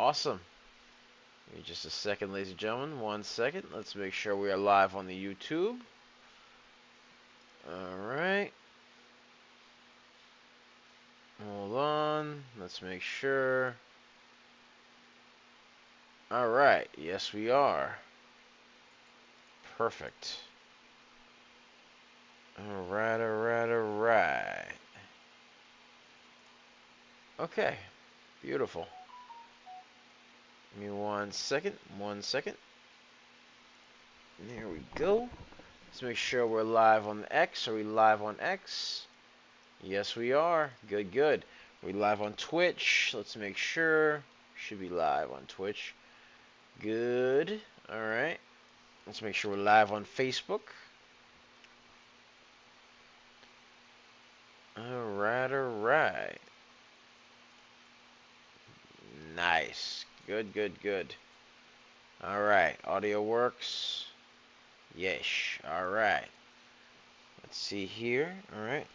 Awesome. Give me just a second, ladies and gentlemen. 1 second. Let's make sure we are live on the YouTube. Alright. Hold on. Let's make sure. Alright. Yes, we are. Perfect. Alright. Okay. Beautiful. Give me 1 second. 1 second. There we go. Let's make sure we're live on the X. Are we live on X? Yes, we are. Good, good. Are we live on Twitch? Let's make sure. Should be live on Twitch. Good. Alright. Let's make sure we're live on Facebook. Alright. Nice. Good, good, good. Alright. Audio works. Yes. Alright. Let's see here. Alright.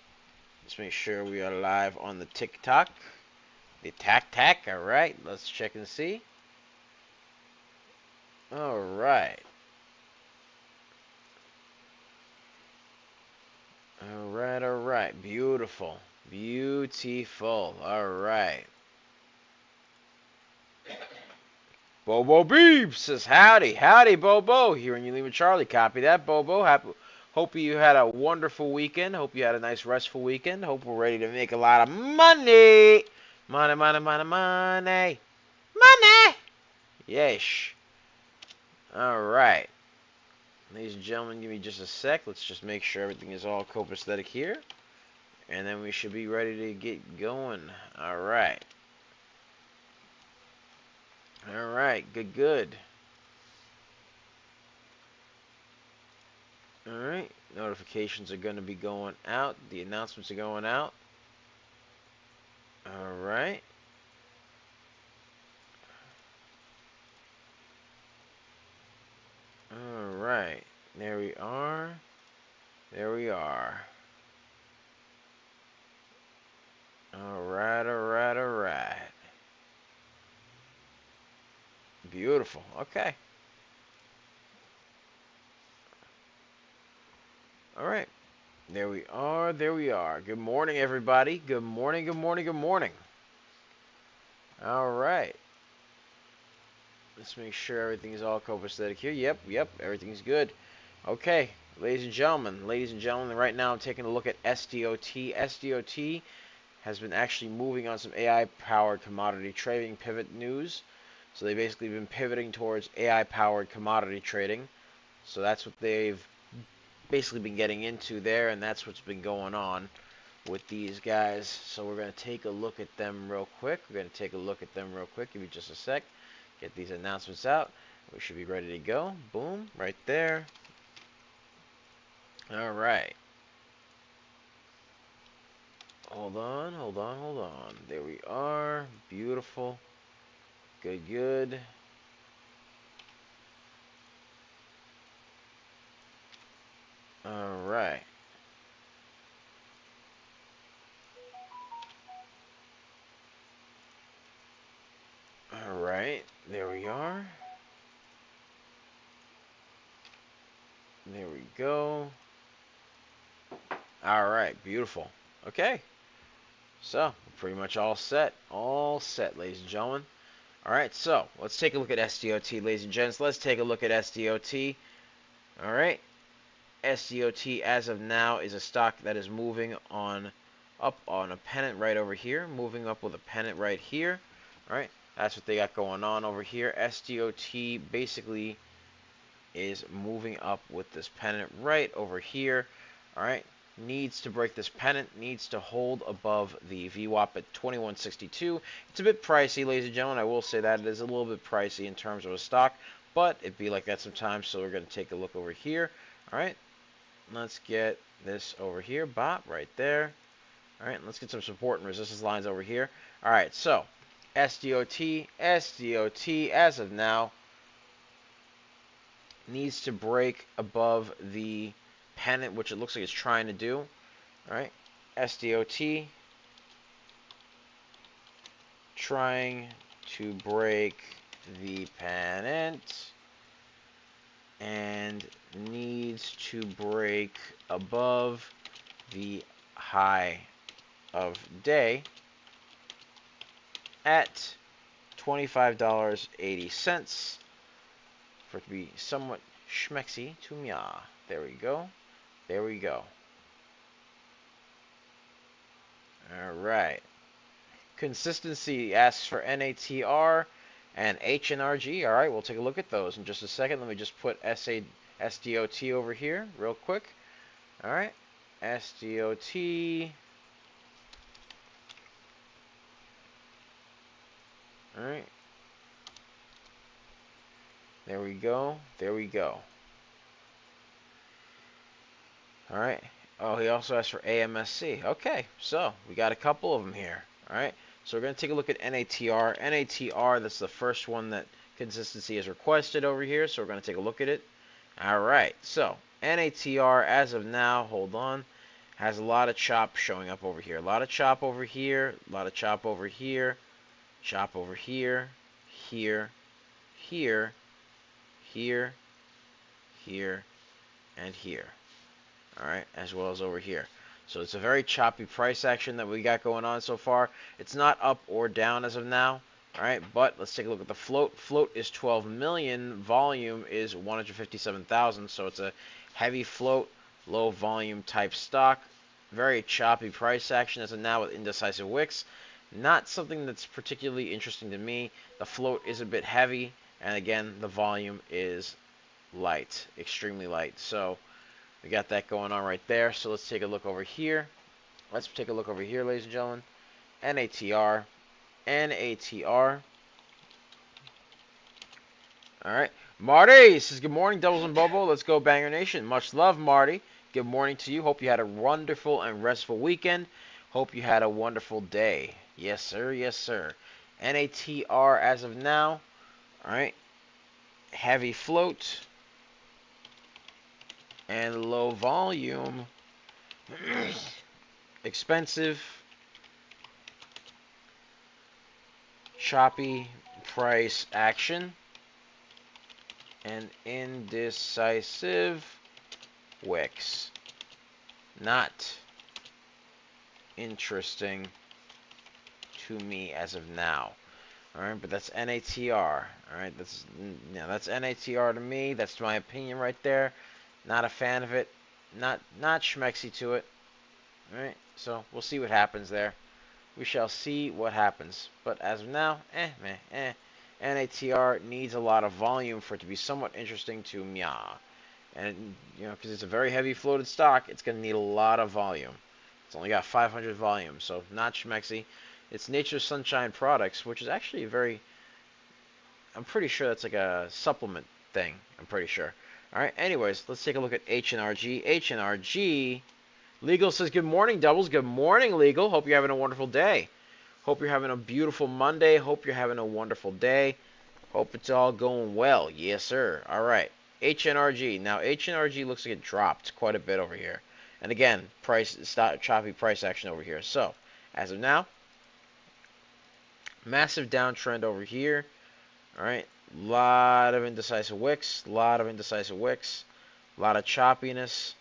Let's make sure we are live on the TikTok. The Tac. Alright. Let's check and see. Alright. Alright. Beautiful. Beautiful. Alright. Bobo Beeb says howdy. Howdy, Bobo. Hearing you leave a Charlie. Copy that, Bobo. Hope you had a wonderful weekend. Hope you had a nice restful weekend. Hope we're ready to make a lot of money. Money. Yes. Alright. Ladies and gentlemen, give me just a sec. Let's just make sure everything is all copacetic here. And then we should be ready to get going. Alright. Alright, good. Alright, notifications are going to be going out. The announcements are going out. Alright. Alright, there we are. Alright. Beautiful. Okay. Alright. There we are. Good morning, everybody. Good morning. Alright. Let's make sure everything is all copacetic here. Yep. Everything's good. Okay. Ladies and gentlemen, right now I'm taking a look at SDOT. SDOT has been actually moving on some AI-powered commodity trading pivot news. So they've basically been pivoting towards AI-powered commodity trading. So that's what they've basically been getting into there, and that's what's been going on with these guys. So we're going to take a look at them real quick. Give me just a sec. Get these announcements out. We should be ready to go. Boom, right there. All right. Hold on. There we are. Beautiful. Good. Alright. Alright. There we are. There we go. Alright. Beautiful. Okay. So, pretty much all set. Ladies and gentlemen. Alright, so, let's take a look at SDOT, ladies and gents. Let's take a look at SDOT. Alright. SDOT, as of now, is a stock that is moving up on a pennant right over here. Moving up with a pennant right here. Alright. That's what they got going on over here. SDOT basically is moving up with this pennant right over here. Alright. Needs to break this pennant, needs to hold above the VWAP at 2162. It's a bit pricey, ladies and gentlemen. I will say that it is a little bit pricey in terms of a stock, but it'd be like that sometimes, so we're going to take a look over here. Alright, let's get this over here, bop, right there. Alright, let's get some support and resistance lines over here. Alright, so, SDOT, as of now, needs to break above the pennant, which it looks like it's trying to do. Alright, SDOT trying to break the pennant and needs to break above the high of day at $25.80 for it to be somewhat schmexy to mya. There we go. There we go. All right. Consistency asks for NATR and HNRG. All right, we'll take a look at those in just a second. Let me just put SDOT over here real quick. All right, SDOT. All right. There we go. There we go. All right. Oh, he also asked for AMSC. Okay, so we got a couple of them here. All right. So we're going to take a look at NATR. NATR, that's the first one that consistency is requested over here. So we're going to take a look at it. All right. So NATR, as of now, hold on, has a lot of chop showing up over here. A lot of chop over here. A lot of chop over here. Chop over here. Here. Here. Here. Here. And here. All right, as well as over here. So it's a very choppy price action that we got going on so far. It's not up or down as of now. All right, but let's take a look at the float. Float is 12 million. Volume is 157,000. So it's a heavy float, low volume type stock. Very choppy price action as of now with indecisive wicks. Not something that's particularly interesting to me. The float is a bit heavy, and again, the volume is light, extremely light. So we got that going on right there. So let's take a look over here. Let's take a look over here, ladies and gentlemen. NATR. NATR. All right. Marty says, good morning, Doubles and Bobo. Let's go, Banger Nation. Much love, Marty. Good morning to you. Hope you had a wonderful and restful weekend. Hope you had a wonderful day. Yes, sir. Yes, sir. NATR as of now. All right. Heavy float and low volume. Expensive. Choppy price action. And indecisive wicks. Not interesting to me as of now. All right, but that's NATR. All right, that's NATR to me. That's my opinion right there. Not a fan of it. Not schmexy to it. All right, so we'll see what happens there. We shall see what happens. But as of now, NATR needs a lot of volume for it to be somewhat interesting to mya. And, you know, because it's a very heavy floated stock, it's going to need a lot of volume. It's only got 500 volume, so not schmexy. It's Nature's Sunshine Products, which is actually a very, I'm pretty sure that's like a supplement thing. I'm pretty sure. All right, anyways, let's take a look at HNRG. HNRG, Legal says, good morning, Doubles. Good morning, Legal. Hope you're having a wonderful day. Hope you're having a beautiful Monday. Hope you're having a wonderful day. Hope it's all going well. Yes, sir. All right. HNRG. Now, HNRG looks like it dropped quite a bit over here. And again, choppy price action over here. So, as of now, massive downtrend over here. All right. Lot of indecisive wicks. Lot of indecisive wicks. A lot of choppiness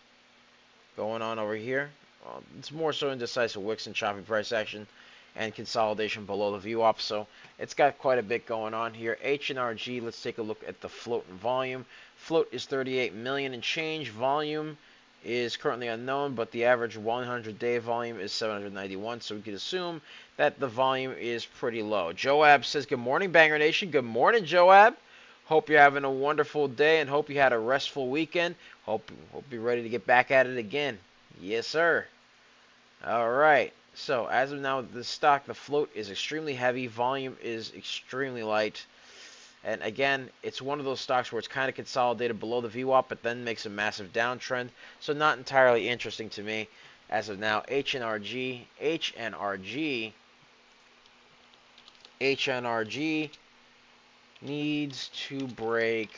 going on over here. Well, it's more so indecisive wicks and choppy price action and consolidation below the VWAP. So it's got quite a bit going on here. HNRG, let's take a look at the float and volume. Float is 38 million and change. Volume is currently unknown, but the average 100-day volume is 791. So we could assume that the volume is pretty low. Joab says, good morning, Banger Nation. Good morning, Joab. Hope you're having a wonderful day and hope you had a restful weekend. Hope you're ready to get back at it again. Yes, sir. All right. So, as of now, the stock, the float is extremely heavy. Volume is extremely light. And again, it's one of those stocks where it's kind of consolidated below the VWAP, but then makes a massive downtrend. So, not entirely interesting to me as of now. HNRG. HNRG needs to break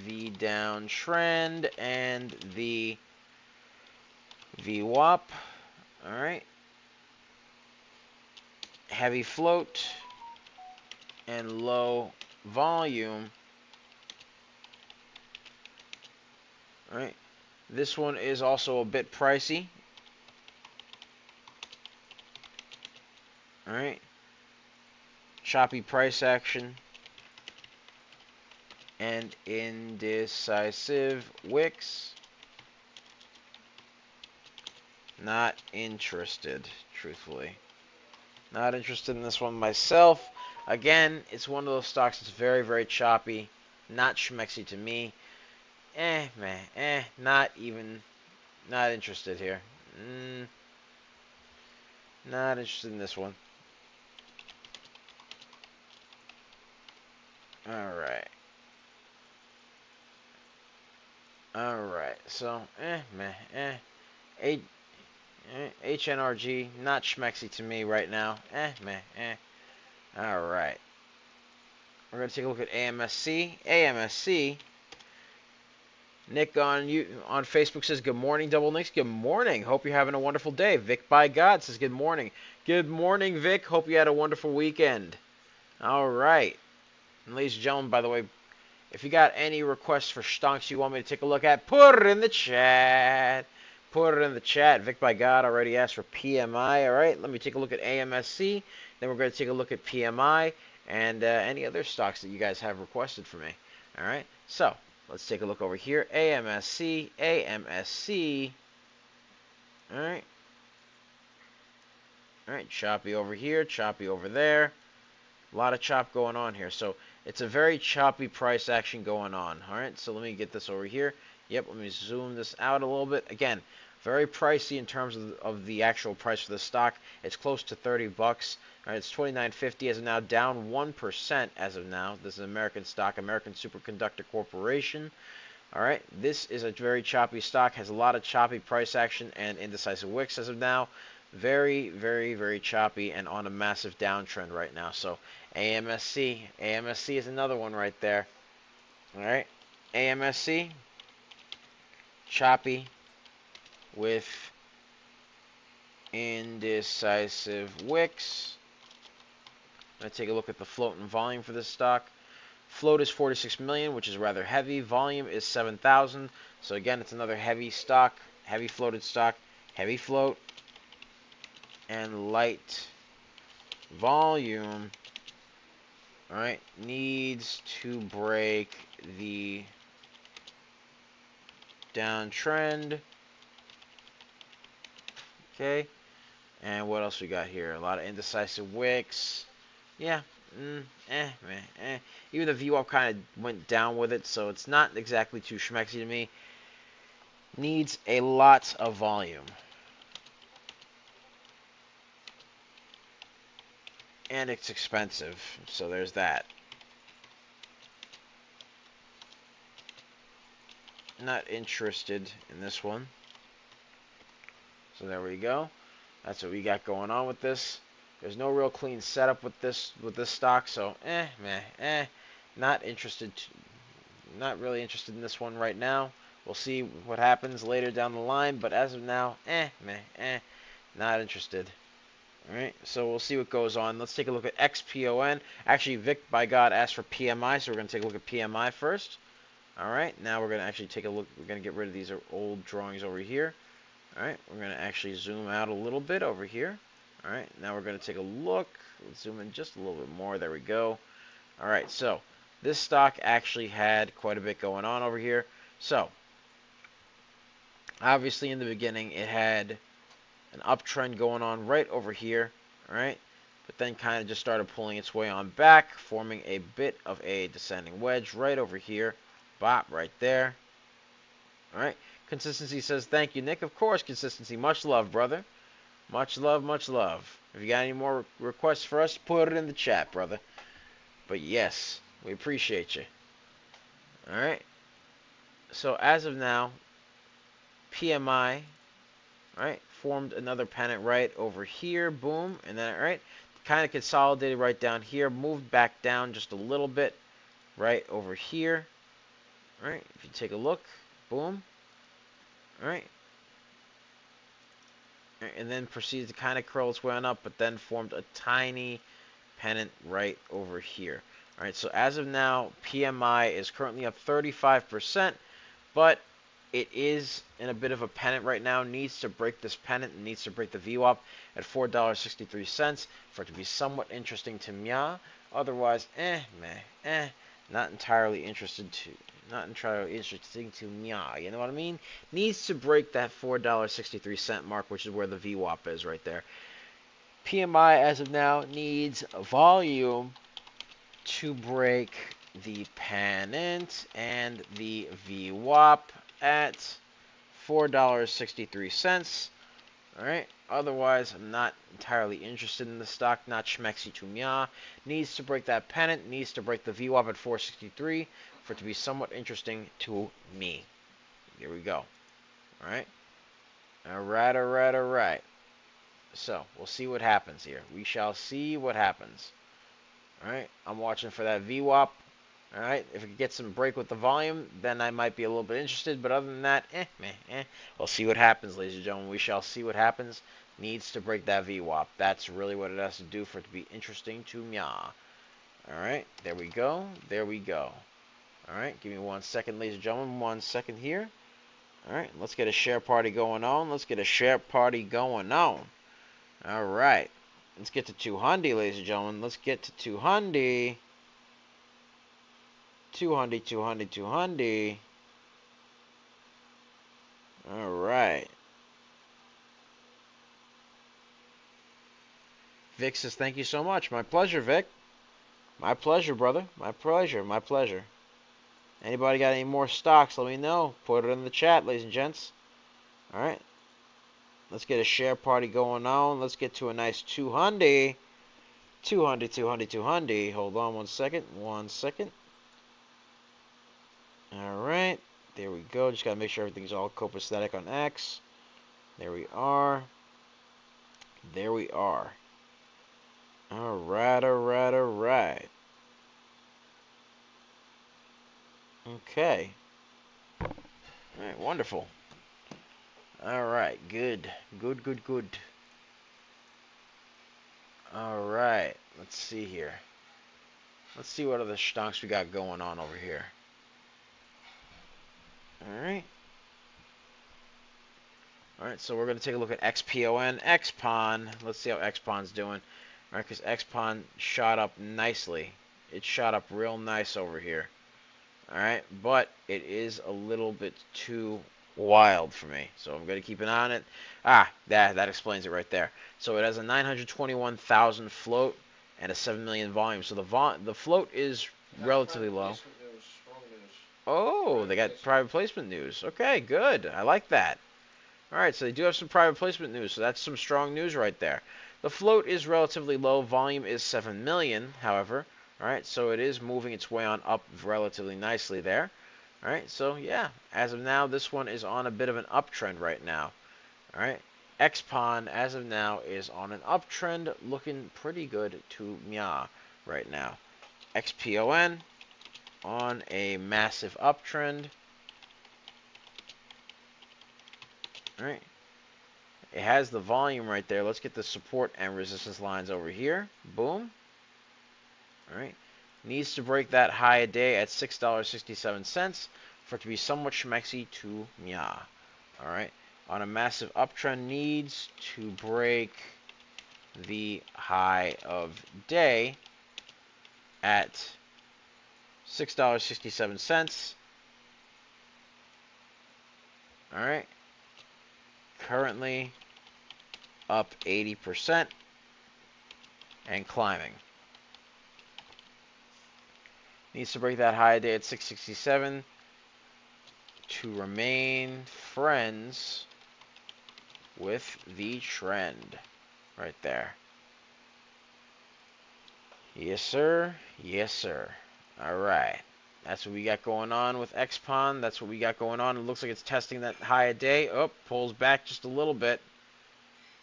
the downtrend and the VWAP. All right. Heavy float and low volume. All right. This one is also a bit pricey. All right. Choppy price action and indecisive wicks. Not interested, truthfully. Not interested in this one myself. Again, it's one of those stocks that's very, very choppy. Not schmexy to me. Not interested here. Not interested in this one. Alright. Alright, so, HNRG, not schmexy to me right now. Alright. We're going to take a look at AMSC. AMSC. Nick on Facebook says, good morning, Double Nicks. Good morning. Hope you're having a wonderful day. Vic by God says, good morning. Good morning, Vic. Hope you had a wonderful weekend. Alright. And ladies and gentlemen, by the way, if you got any requests for stonks you want me to take a look at, put it in the chat. Put it in the chat. Vic by God already asked for PMI. All right, let me take a look at AMSC. Then we're going to take a look at PMI and any other stocks that you guys have requested for me. All right, so let's take a look over here. AMSC, AMSC. All right. All right, choppy over here, choppy over there. A lot of chop going on here. So it's a very choppy price action going on. All right, so let me get this over here. Yep, let me zoom this out a little bit. Again, very pricey in terms of the actual price for the stock. It's close to 30 bucks. All right, it's 29.50 as of now, down 1% as of now. This is an American stock, American Superconductor Corporation. All right, this is a very choppy stock, has a lot of choppy price action and indecisive wicks as of now. Very, very, very choppy and on a massive downtrend right now. So AMSC, AMSC is another one right there. All right, AMSC, choppy with indecisive wicks. I'm going to take a look at the float and volume for this stock. Float is 46 million, which is rather heavy. Volume is 7,000. So again, it's another heavy stock, heavy floated stock, heavy float, and light volume. All right, needs to break the downtrend. Okay, and what else we got here? A lot of indecisive wicks. Yeah, Even the VWAP kind of went down with it, so it's not exactly too schmexy to me. Needs a lot of volume. And it's expensive, so there's that. Not interested in this one. So there we go. That's what we got going on with this. There's no real clean setup with this stock, so not interested. Not really interested in this one right now. We'll see what happens later down the line, but as of now, not interested. All right, so we'll see what goes on. Let's take a look at XPON. Actually, Vic by God asked for PMI, so we're going to take a look at PMI first. All right, now we're going to actually take a look. We're going to get rid of these old drawings over here. All right, we're going to actually zoom out a little bit over here. All right, now we're going to take a look. Let's zoom in just a little bit more. There we go. All right, so this stock actually had quite a bit going on over here. So obviously in the beginning it had an uptrend going on right over here, all right, but then kind of just started pulling its way on back, forming a bit of a descending wedge right over here. Bop, right there. All right, Consistency says, thank you, Nick. Of course, Consistency. Much love, brother. Much love, much love. If you got any more requests for us, put it in the chat, brother. But yes, we appreciate you. All right. So as of now, PMI, right, formed another pennant right over here, boom, and then, right, kind of consolidated right down here, moved back down just a little bit right over here, all right, if you take a look, boom, all right, and then proceeded to kind of curl its way on up, but then formed a tiny pennant right over here. All right, so as of now, PMI is currently up 35%, but it is in a bit of a pennant right now. Needs to break this pennant and needs to break the VWAP at $4.63 for it to be somewhat interesting to Mya. Otherwise, not entirely interesting to Mya. You know what I mean? Needs to break that $4.63 mark, which is where the VWAP is right there. PMI as of now needs volume to break the pennant and the VWAP at $4.63. Alright, otherwise I'm not entirely interested in the stock, not schmexy to Mya. Needs to break that pennant, needs to break the VWAP at 463 for it to be somewhat interesting to me. Here we go. Alright. Alright. So, we'll see what happens here. We shall see what happens. Alright, I'm watching for that VWAP. Alright, if it gets some break with the volume, then I might be a little bit interested. But other than that, we'll see what happens, ladies and gentlemen. We shall see what happens. Needs to break that VWAP. That's really what it has to do for it to be interesting to Mya. Alright, there we go. Alright, give me 1 second, ladies and gentlemen. 1 second here. Alright, let's get a share party going on. Alright. Let's get to 200, ladies and gentlemen. Let's get to 200. 200. Alright. Vic says, thank you so much. My pleasure, Vic. My pleasure, brother. My pleasure. Anybody got any more stocks? Let me know. Put it in the chat, ladies and gents. Alright. Let's get a share party going on. Let's get to a nice 200. 200. Hold on 1 second. Alright. There we go. Just got to make sure everything's all copacetic on X. There we are. Alright. Okay. Alright, wonderful. Alright, good. Alright, let's see here. Let's see what other stocks we got going on over here. Alright. Alright, so we're going to take a look at XPON. XPON. Let's see how XPON's doing. Alright, because XPON shot up nicely. It shot up real nice over here. Alright, but it is a little bit too wild for me. So I'm going to keep an eye on it. That explains it right there. So it has a 921,000 float and a 7 million volume. So the float is relatively low. Oh, they got private placement news. Okay, good. I like that. Alright, so they do have some private placement news. So that's some strong news right there. The float is relatively low. Volume is 7 million, however. Alright, so it is moving its way on up relatively nicely there. Alright, so yeah, as of now, this one is on a bit of an uptrend right now. Alright, XPON, as of now, is on an uptrend, looking pretty good to Mya right now. XPON on a massive uptrend. Alright, it has the volume right there. Let's get the support and resistance lines over here. Boom. Alright, needs to break that high a day at $6.67 for it to be somewhat schmexy to Mya. Alright, on a massive uptrend, needs to break the high of day at $6.67. Alright, currently up 80% and climbing. Needs to break that high day at 667 to remain friends with the trend right there. Yes, sir. All right. That's what we got going on with XPON. That's what we got going on. It looks like it's testing that high a day. Oh, pulls back just a little bit.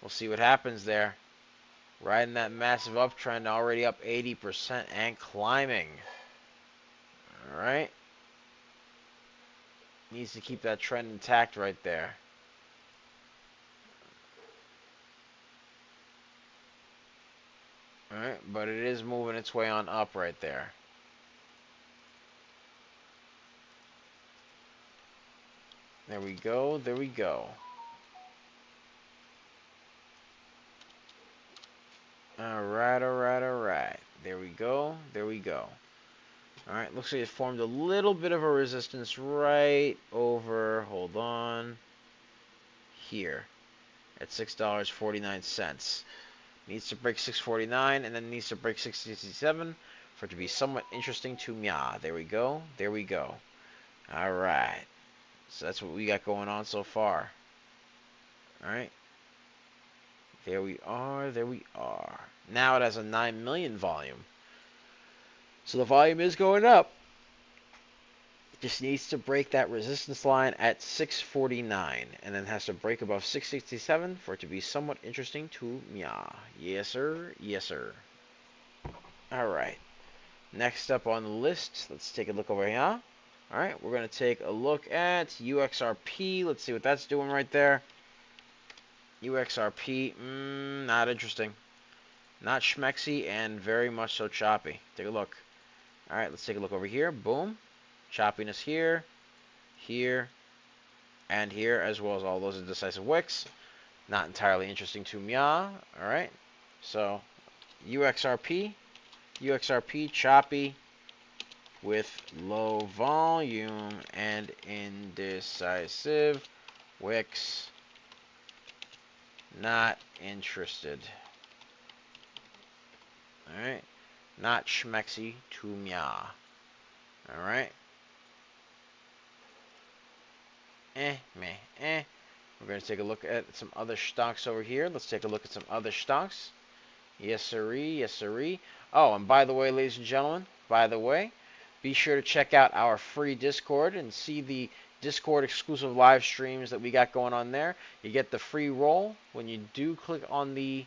We'll see what happens there. Riding that massive uptrend, already up 80% and climbing. All right. Needs to keep that trend intact right there. Alright, but it is moving its way on up right there. There we go. There we go. Alright, alright, alright. There we go. There we go. Alright, looks like it formed a little bit of a resistance right over, hold on, here at $6.49. Needs to break 649 and then needs to break 667 for it to be somewhat interesting to me. There we go. There we go. Alright. So that's what we got going on so far. Alright. There we are. There we are. Now it has a 9 million volume. So the volume is going up. Just needs to break that resistance line at 649 and then has to break above 667 for it to be somewhat interesting to me. Yes, sir. Yes, sir. Alright. Next up on the list, let's take a look over here. Alright, we're going to take a look at UXRP. Let's see what that's doing right there. UXRP, not interesting. Not schmexy and very much so choppy. Take a look. Alright, let's take a look over here. Boom. Choppiness here, here, and here, as well as all those indecisive wicks. Not entirely interesting to me. Alright, so UXRP choppy with low volume and indecisive wicks. Not interested. Alright, not schmexy to me. Alright. We're going to take a look at some other stocks over here. Let's take a look at some other stocks. Yes, sirree. Yes, sirree. Oh, and by the way, ladies and gentlemen, be sure to check out our free Discord and see the Discord exclusive live streams that we got going on there. You get the free roll when you do click on the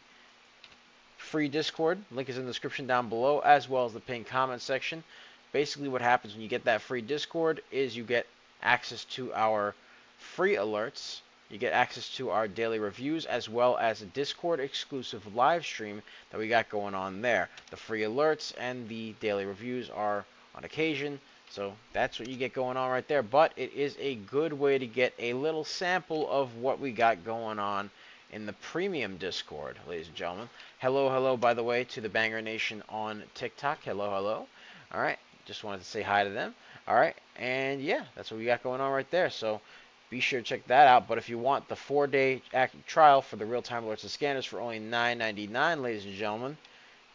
free Discord. Link is in the description down below, as well as the pinned comment section. Basically, what happens when you get that free Discord is you get access to our free alerts, you get access to our daily reviews, as well as a Discord exclusive live stream that we got going on there. The free alerts and the daily reviews are on occasion, so that's what you get going on right there. But it is a good way to get a little sample of what we got going on in the premium Discord, ladies and gentlemen. Hello, hello, by the way, to the Banger Nation on TikTok. Hello, hello. All right, just wanted to say hi to them. All right, and yeah, that's what we got going on right there. So be sure to check that out. But if you want the 4-day active trial for the real-time alerts and scanners for only $9.99, ladies and gentlemen,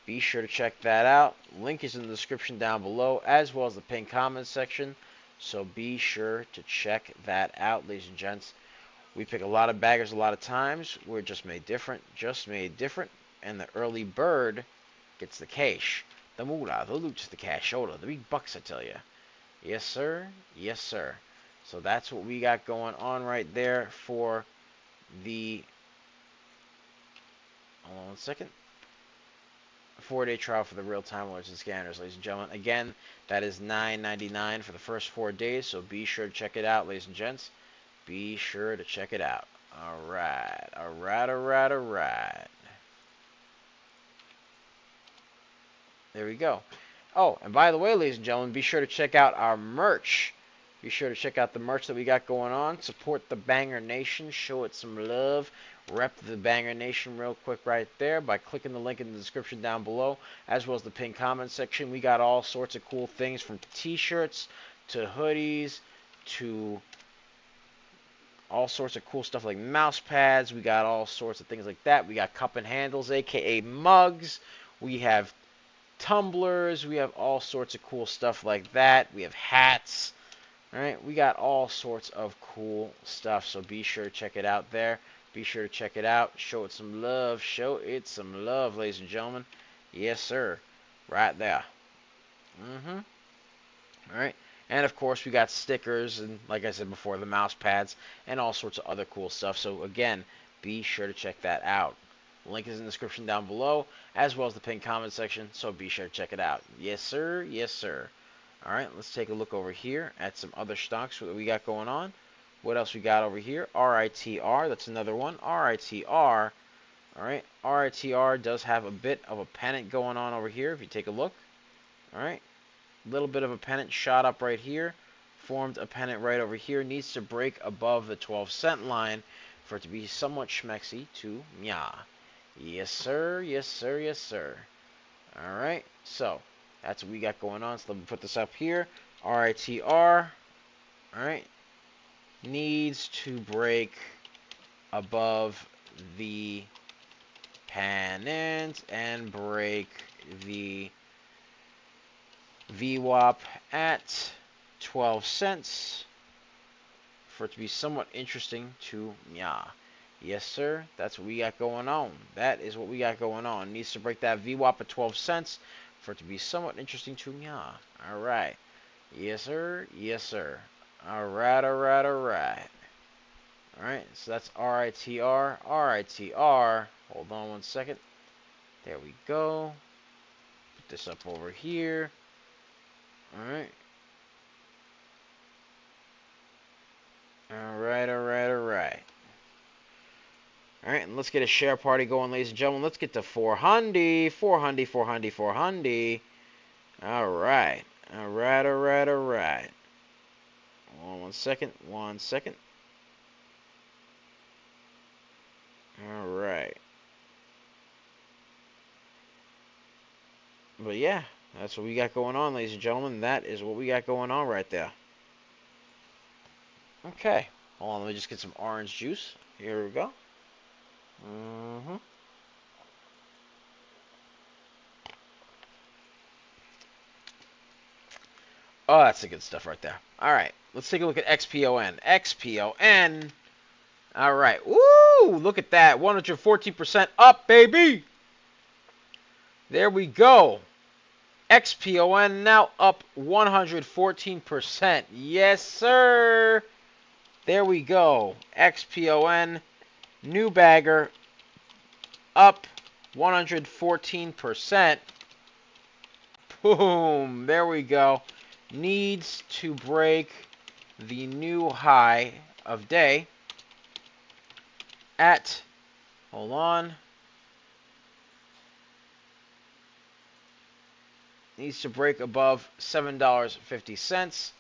be sure to check that out. Link is in the description down below, as well as the pinned comments section. So be sure to check that out, ladies and gents. We pick a lot of baggers a lot of times. We're just made different. Just made different. And the early bird gets the cash. The moolah, the loot, the cashola, the big bucks, I tell you. Yes, sir. Yes, sir. So that's what we got going on right there for the, hold on 1 second, 4-day trial for the real-time alerts and scanners, ladies and gentlemen. Again, that is $9.99 for the first 4 days, so be sure to check it out, ladies and gents. Be sure to check it out. All right. All right, all right, all right. There we go. Oh, and by the way, ladies and gentlemen, be sure to check out our merch. Be sure to check out the merch that we got going on. Support the Banger Nation. Show it some love. Rep the Banger Nation real quick right there by clicking the link in the description down below, as well as the pinned comment section. We got all sorts of cool things, from t-shirts to hoodies to all sorts of cool stuff like mouse pads. We got all sorts of things like that. We got cup and handles, aka mugs. We have tumblers. We have all sorts of cool stuff like that. We have hats. All right, we got all sorts of cool stuff, so be sure to check it out there. Be sure to check it out. Show it some love. Show it some love, ladies and gentlemen. Yes, sir. Right there. All right. And, of course, we got stickers and, like I said before, the mouse pads and all sorts of other cool stuff. So, again, be sure to check that out. Link is in the description down below, as well as the pinned comment section, so be sure to check it out. Yes, sir. Yes, sir. All right, let's take a look over here at some other stocks that we got going on. What else we got over here? RITR, that's another one. RITR All right, RITR does have a bit of a pennant going on over here. If you take a look, all right, little bit of a pennant shot up right here, formed a pennant right over here. Needs to break above the 12-cent line for it to be somewhat schmexy to meow. Yes, sir. Yes, sir. Yes, sir. All right, so that's what we got going on. So let me put this up here. RITR, all right, needs to break above the pennant and break the VWAP at 12 cents for it to be somewhat interesting to meow. Yes, sir. That's what we got going on. That is what we got going on. Needs to break that VWAP at 12 cents for it to be somewhat interesting to meow. All right. Yes, sir. Yes, sir. All right, all right, all right. All right, so that's RITR. RITR. Hold on one second. There we go. Put this up over here. All right. All right, all right, all right. All right, and let's get a share party going, ladies and gentlemen. Let's get to 400, 400, 400, 400. All right, all right, all right, all right. Hold on one second, one second. All right. But yeah, that's what we got going on, ladies and gentlemen. That is what we got going on right there. Okay, hold on, let me just get some orange juice. Here we go. Oh, that's the good stuff right there. All right, let's take a look at XPON. XPON. All right. Woo! Look at that. 114% up, baby. There we go. XPON now up 114%. Yes, sir. There we go. XPON, new bagger, up 114%. Boom. There we go. Needs to break the new high of day at, hold on, needs to break above $7.50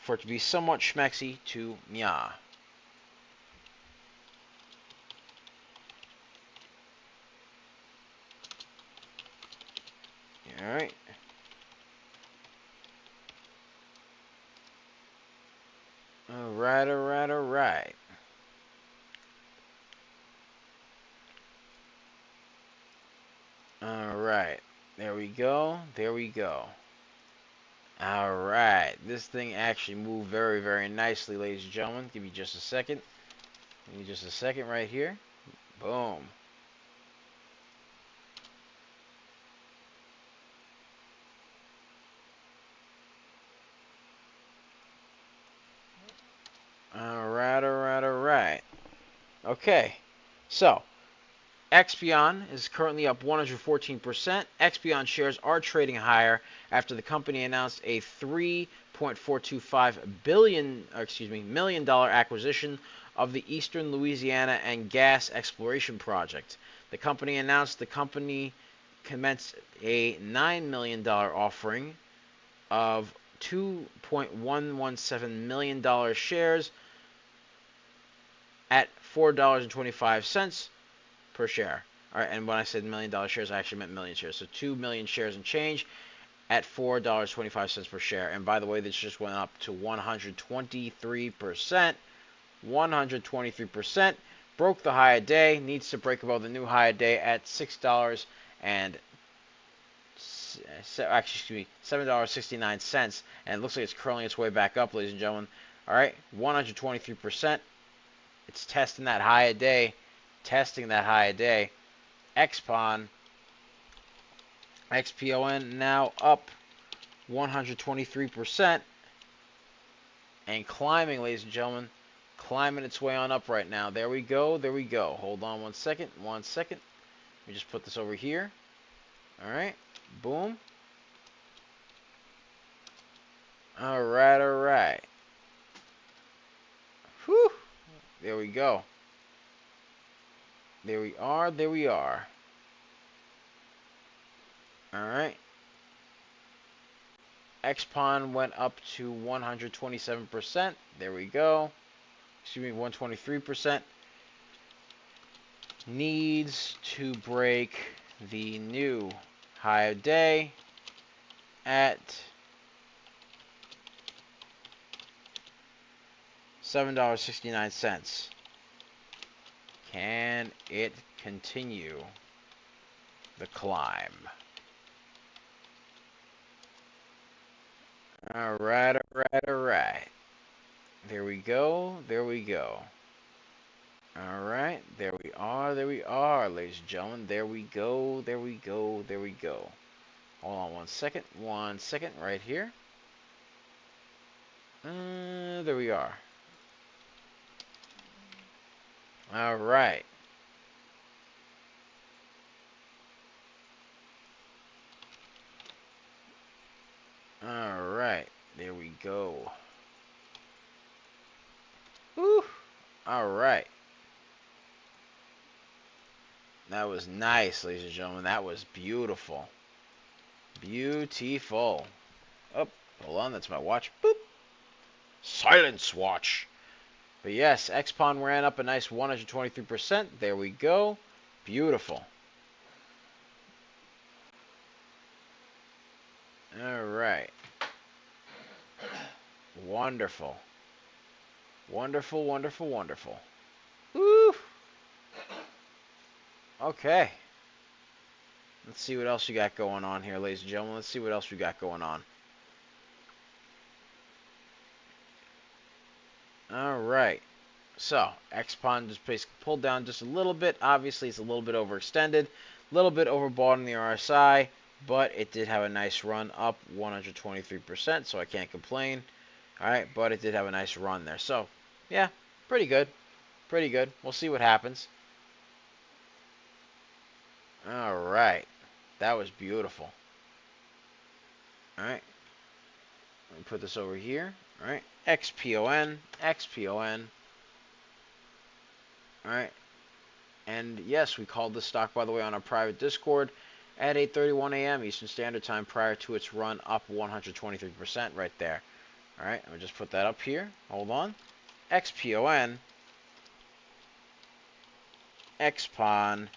for it to be somewhat schmexy to meow. All right. All right, all right, all right. All right. There we go. There we go. All right. This thing actually moved very, very nicely, ladies and gentlemen. Give me just a second. Give me just a second right here. Boom. All right, all right, all right. Okay. So, Expion is currently up 114%. Expion shares are trading higher after the company announced a $3.425 million acquisition of the Eastern Louisiana and Gas Exploration Project. The company announced the company commenced a $9 million offering of $2.117 million shares at $4.25 per share. All right, and when I said $1 million shares, I actually meant million shares. So 2 million shares and change at $4.25 per share. And by the way, this just went up to 123%. 123%. Broke the high of day. Needs to break above the new high of day at $6 and $7.69. And it looks like it's curling its way back up, ladies and gentlemen. All right, 123%. It's testing that high of day. Testing that high of day. XPON now up 123% and climbing, ladies and gentlemen. Climbing its way on up right now. There we go. There we go. Hold on one second. One second. Let me just put this over here. All right. Boom. All right. All right. Whew. There we go. There we are. There we are. All right. XPON went up to 127%. There we go. Excuse me, 123%. Needs to break the new high of day at $7.69. Can it continue the climb? All right, all right, all right. There we go. There we go. All right, there we are, ladies and gentlemen. There we go, there we go, there we go. Hold on 1 second, right here. There we are. All right. All right, there we go. Woo! All right. That was nice, ladies and gentlemen. That was beautiful. Beautiful. Oh, hold on. That's my watch. Boop. Silence watch. But yes, XPON ran up a nice 123%. There we go. Beautiful. All right. Wonderful. Wonderful, wonderful, wonderful. Woo! Okay. Let's see what else you got going on here, ladies and gentlemen. Let's see what else we got going on. All right. So, XPON just basically pulled down just a little bit. Obviously, it's a little bit overextended. A little bit overbought in the RSI. But it did have a nice run up 123%, so I can't complain. All right, but it did have a nice run there. So, yeah, pretty good. Pretty good. We'll see what happens. All right. That was beautiful. All right. Let me put this over here. All right. XPON. XPON. All right. And yes, we called this stock, by the way, on our private Discord at 8:31 a.m. Eastern Standard Time prior to its run up 123% right there. All right. Let me just put that up here. Hold on. XPON. XPON.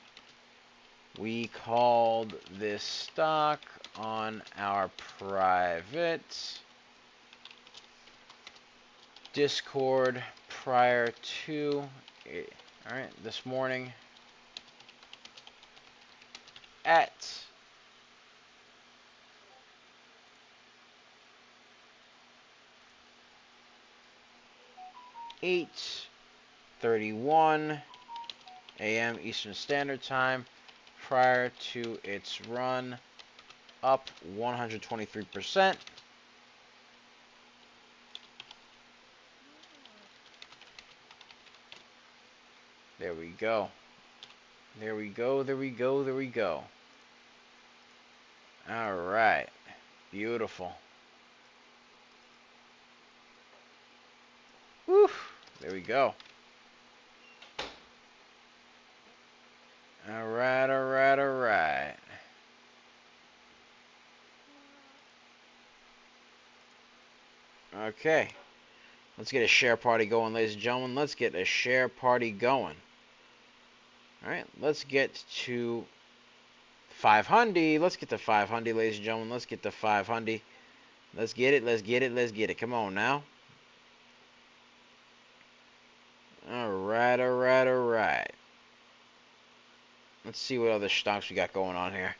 We called this stock on our private Discord prior to, all right, this morning at 8:31 a.m. Eastern Standard Time prior to its run up 123%. There we go. There we go, there we go, there we go. All right. Beautiful. Woo. There we go. All right, all right, all right. Okay. Let's get a share party going, ladies and gentlemen. Let's get a share party going. All right, let's get to 500. Let's get to 500, ladies and gentlemen. Let's get to 500. Let's get it, let's get it, let's get it. Come on now. All right, all right, all right. Let's see what other stocks we got going on here.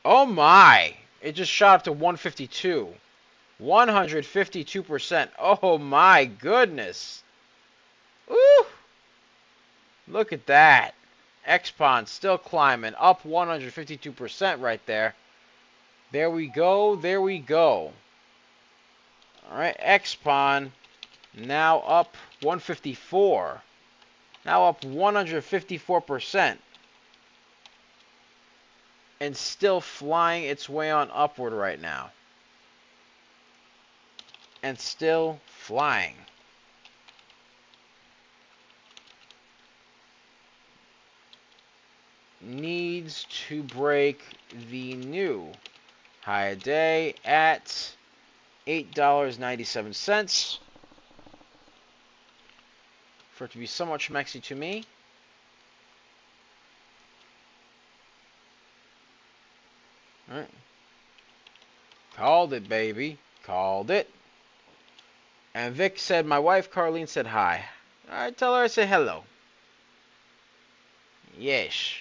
Oh my! It just shot up to 152. 152%. Oh my goodness. Ooh! Look at that. XPON still climbing. Up 152% right there. There we go. There we go. Alright, XPON now up 154. Now up 154%. And still flying its way on upward right now. And still flying. needs to break the new high a day at $8.97 for it to be somewhat schmexy to me. All right. Called it, baby. Called it. And Vic said, my wife Carlene said hi. Alright, tell her I say hello. Yes.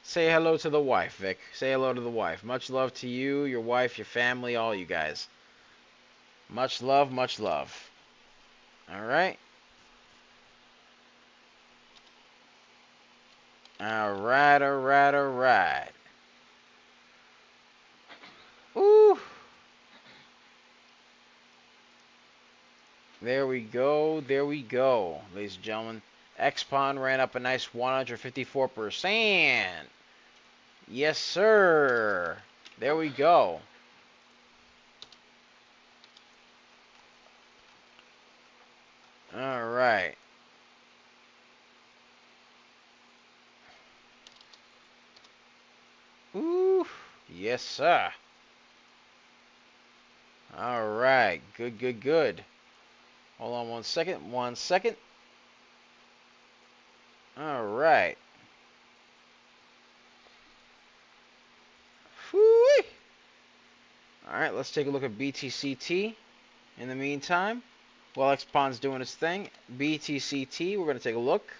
Say hello to the wife, Vic. Say hello to the wife. Much love to you, your wife, your family, all you guys. Much love, much love. Alright. Alright, alright, alright. Ooh. There we go, there we go, ladies and gentlemen. XPON ran up a nice 154%. Yes, sir. There we go. All right. Ooh, yes, sir. All right. Good, good, good. Hold on 1 second. 1 second. All right. Whoo-wee. All right, let's take a look at BTCT in the meantime. While XPON's doing its thing, BTCT, we're going to take a look.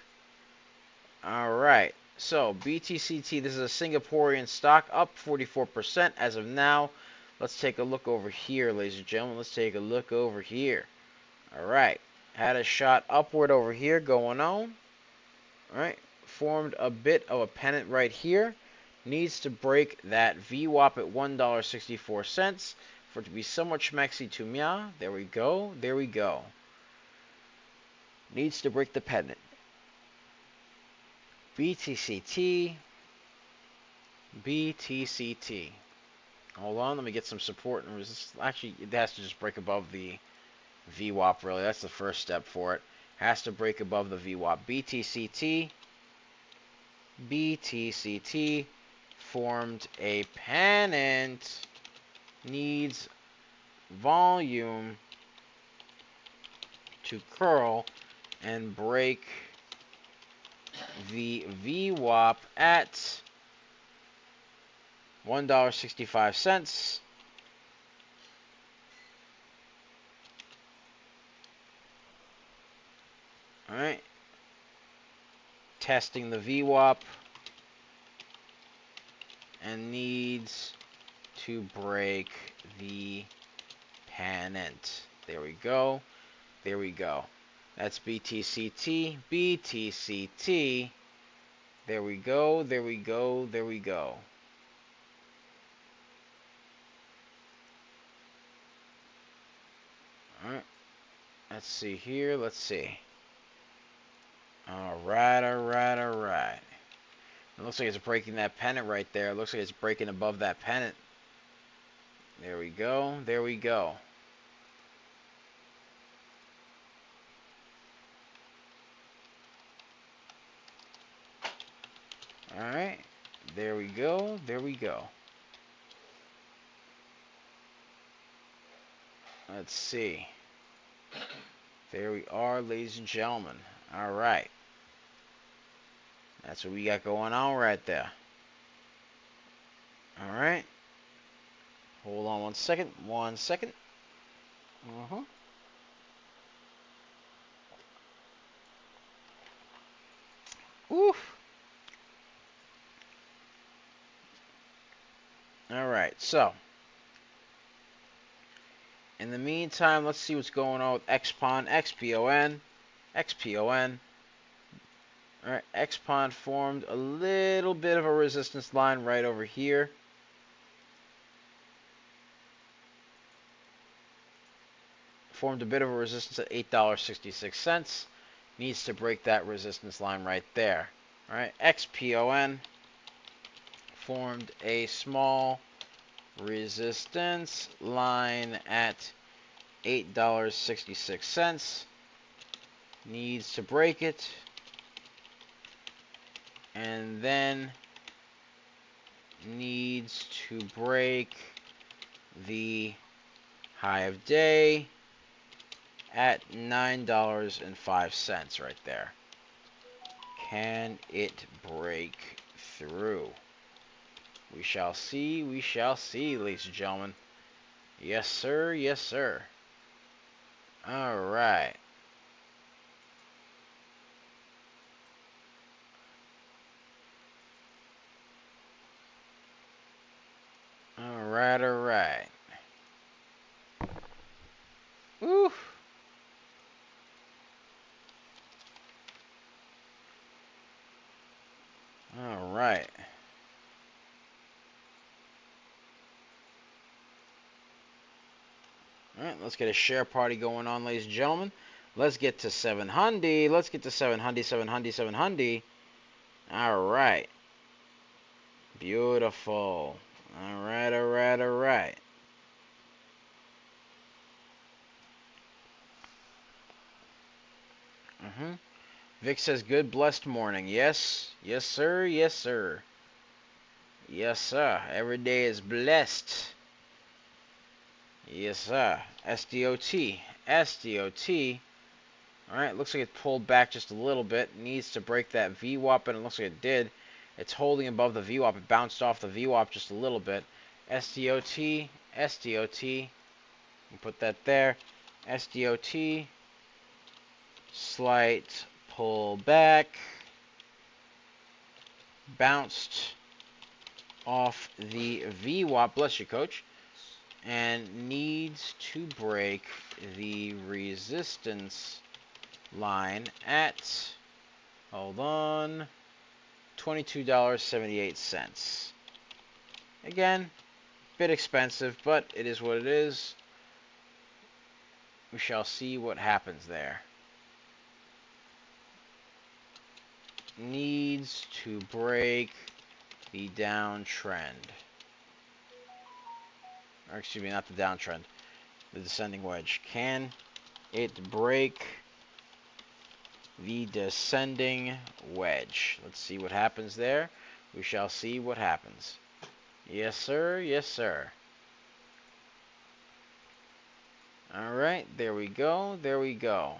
All right. So, BTCT, this is a Singaporean stock, up 44% as of now. Let's take a look over here, ladies and gentlemen. Let's take a look over here. All right. Had a shot upward over here going on. All right. Formed a bit of a pennant right here. Needs to break that VWAP at $1.64 for it to be somewhat schmexy to me. There we go. There we go. Needs to break the pennant. BTCT. BTCT. Hold on, let me get some support and resistance. Actually, it has to just break above the VWAP, really. That's the first step for it. Has to break above the VWAP. BTCT. BTCT formed a pennant. Needs volume to curl and break the VWAP at $1.65. All right. Testing the VWAP and needs to break the pennant. There we go. There we go. That's BTCT. BTCT. There we go. There we go. There we go. Alright. Let's see here. Let's see. Alright, alright, alright. It looks like it's breaking that pennant right there. It looks like it's breaking above that pennant. There we go. There we go. Alright. There we go. There we go. Let's see. There we are, ladies and gentlemen. Alright. That's what we got going on right there. Alright. Hold on 1 second. 1 second. Oof. Alright, so. In the meantime, let's see what's going on with XPON, XPON, XPON. Alright, XPON formed a little bit of a resistance line right over here. Formed a bit of a resistance at $8.66. Needs to break that resistance line right there. Alright, XPON formed a small resistance line at $8.66. Needs to break it. and then needs to break the high of day at $9.05 right there. Can it break through? We shall see, ladies and gentlemen. Yes, sir, yes, sir. Alright. Alright. Woo! Alright. Alright, let's get a share party going on, ladies and gentlemen. Let's get to 700. Let's get to 700. Alright. Beautiful. Alright. Vic says, good blessed morning. Yes. Yes, sir. Yes, sir. Yes, sir. Every day is blessed. Yes, sir. SDOT. Alright, looks like it pulled back just a little bit. Needs to break that VWAP, and it looks like it did. It's holding above the VWAP. It bounced off the VWAP just a little bit. SDOT. Put that there. SDOT. Slight pull back. Bounced off the VWAP. Bless you, coach. And needs to break the resistance line at, hold on, $22.78. Again, bit expensive, but it is what it is. We shall see what happens there. Needs to break the downtrend. Or excuse me, not the downtrend, the descending wedge. Can it break the descending wedge? Let's see what happens there. We shall see what happens. Yes, sir. Yes, sir. All right. There we go. There we go.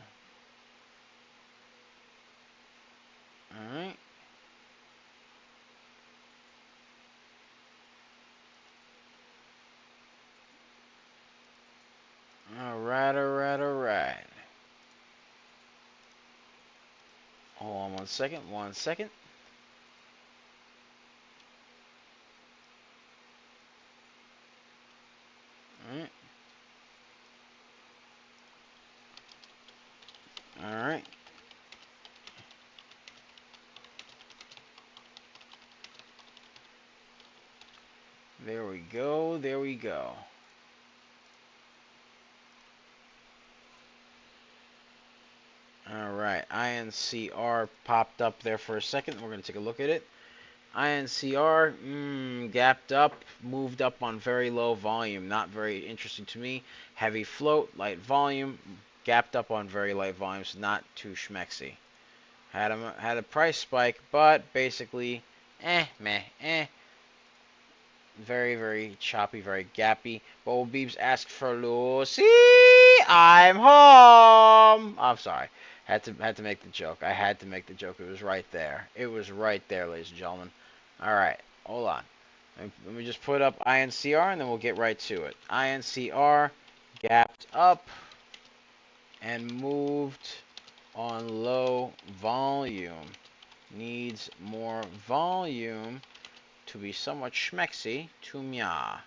All right. All right. Hold on 1 second. 1 second. All right. All right. There we go. There we go. All right. INCR popped up there for a second. We're going to take a look at it. INCR gapped up, moved up on very low volume. Not very interesting to me. Heavy float, light volume, gapped up on very light volumes. Not too schmexy. Had a price spike, but basically, meh. Very choppy, very gappy. Bowl Beebs asked for Lucy. I'm home. I'm sorry. Had to make the joke. I had to make the joke. It was right there. It was right there, ladies and gentlemen. All right. Hold on. Let me just put up INCR, and then we'll get right to it. INCR gapped up and moved on low volume. Needs more volume to be somewhat schmexy to mya.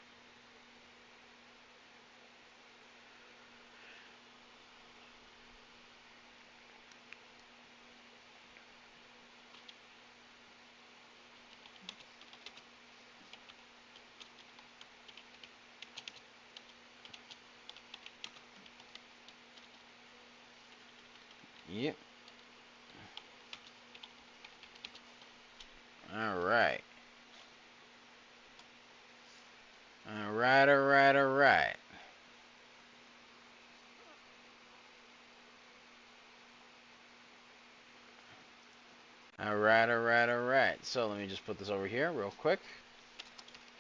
Yep. All right. All right. Alright. So let me just put this over here real quick.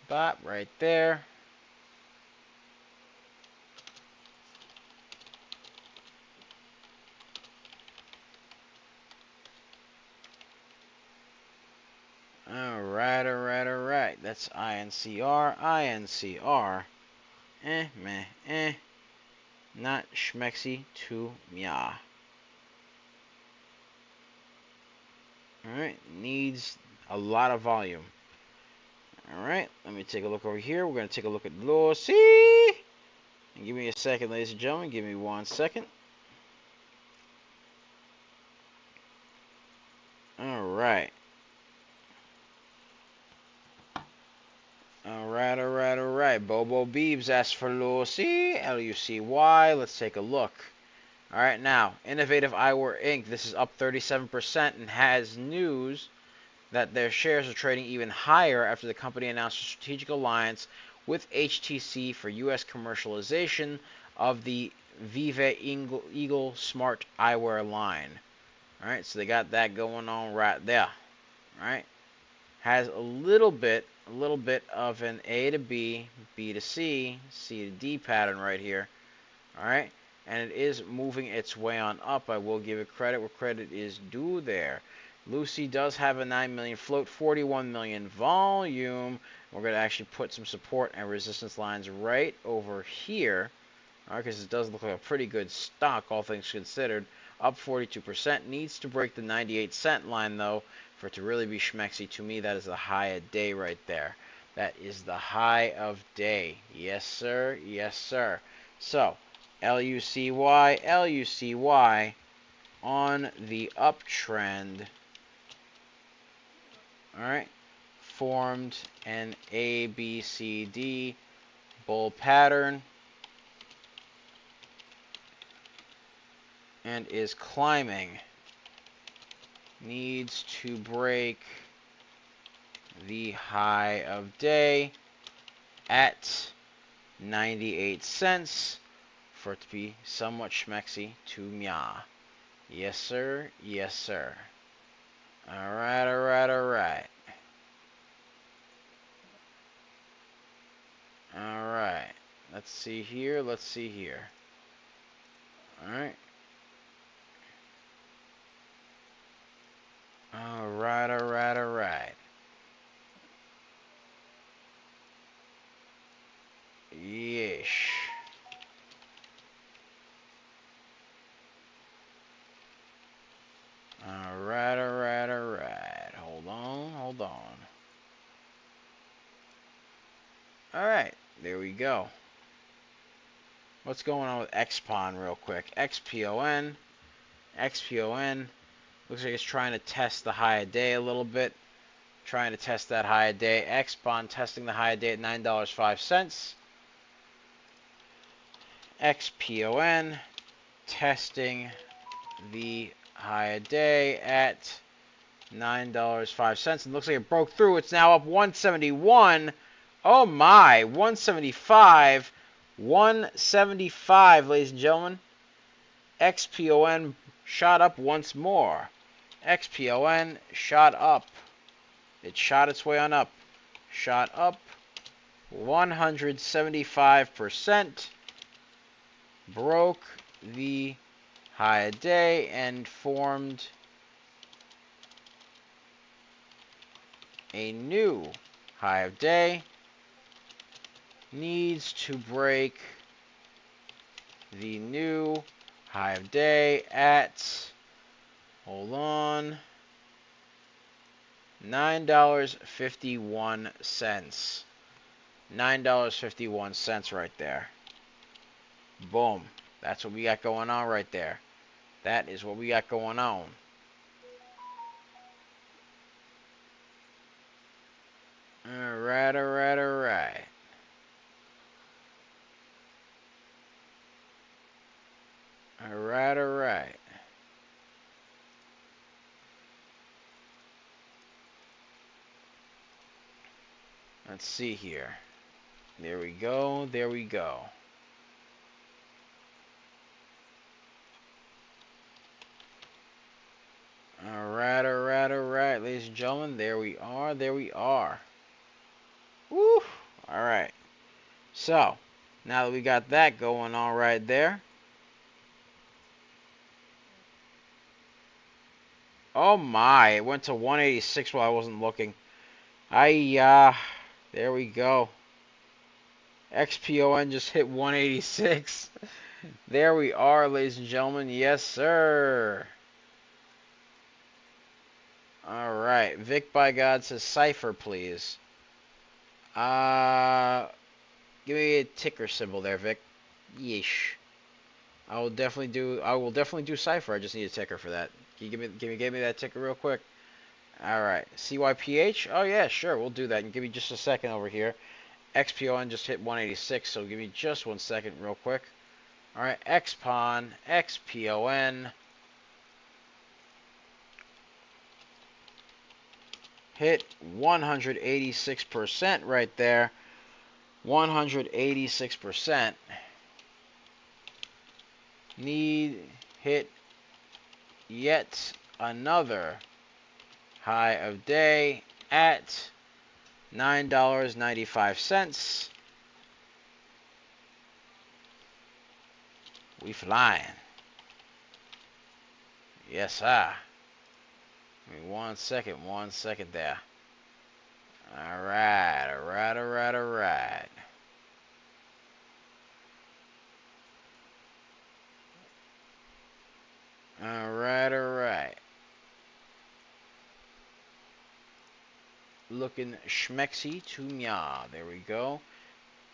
Bop, right there. Alright. That's INCR. Meh. Not schmexy to mya. Alright, needs a lot of volume. Alright, let me take a look over here. We're going to take a look at Lossy. Give me a second, ladies and gentlemen. Give me 1 second. Alright. Bobo Beebs asked for Lucy. Lucy. Let's take a look. Alright, now, Innovative Eyewear Inc. This is up 37% and has news that their shares are trading even higher after the company announced a strategic alliance with HTC for U.S. commercialization of the Vive Eagle Smart Eyewear line. Alright, so they got that going on right there. Alright. Has a little bit of an A to B, B to C, C to D pattern right here. Alright. And it is moving its way on up. I will give it credit where credit is due there. Lucy does have a 9 million float, 41 million volume. We're going to actually put some support and resistance lines right over here. Alright, because it does look like a pretty good stock, all things considered. Up 42%. Needs to break the 98-cent line, though, for it to really be schmexy. To me, that is the high of day right there. That is the high of day. Yes, sir. So, LUCY on the uptrend. Alright. Formed an ABCD bull pattern. And is climbing. Needs to break the high of day at 98 cents for it to be somewhat schmexy to mya. Yes, sir. Alright. Let's see here. Alright. Yeesh. Alright. Hold on. Alright, there we go. What's going on with XPON real quick? XPON. Looks like it's trying to test the high of day a little bit. Trying to test that high of day. XPON testing the high of day at $9.05. XPON testing the high of day at $9.05. It looks like it broke through. It's now up 171. Oh my, 175. 175, ladies and gentlemen. XPON shot up once more. XPON shot up. It shot its way on up. Shot up 175%. Broke the high of day and formed a new high of day. Needs to break the new high of day at, hold on, $9.51. $9.51 right there. Boom. That's what we got going on right there. That is what we got going on. Alright. Let's see here. There we go. Alright. and gentlemen. There we are. There we are. Woo! All right. So, now that we got that going on right there. Oh my, it went to 186 while I wasn't looking. There we go. XPON just hit 186. There we are, ladies and gentlemen. Yes, sir. All right. Vic by God says cipher, please. Give me a ticker symbol there, Vic. Yeesh. I will definitely do cipher. I just need a ticker for that. Can you give me that ticker real quick? All right. CYPH. Oh yeah, sure. We'll do that. And give me just a second over here. XPON just hit 186, so give me just 1 second real quick. All right. XPON hit 186% right there. 186%. Need hit yet another high of day at $9.95. We flying. Yes, sir. Give me 1 second, 1 second there. Alright, alright, alright, alright. Alright, alright. Looking schmexy to meow. There we go.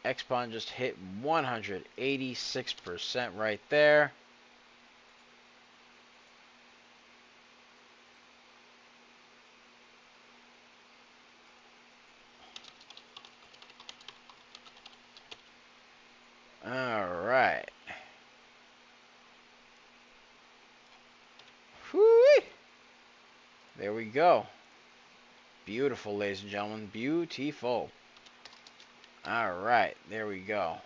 XPON just hit 186% right there. Alright. Whoo-wee. There we go. Beautiful, ladies and gentlemen. Beautiful. Alright, there we go.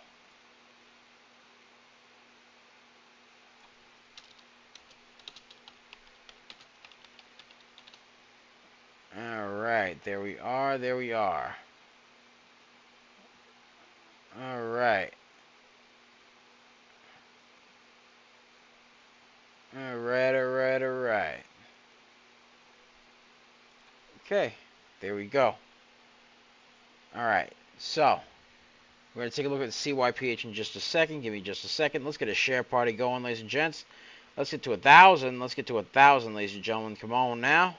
Alright, there we are, there we are. Alright. Alright, alright, alright. Okay, there we go. Alright, so we're going to take a look at the CYPH in just a second. Give me just a second. Let's get a share party going, ladies and gents. Let's get to 1,000. Let's get to 1,000, ladies and gentlemen. Come on now.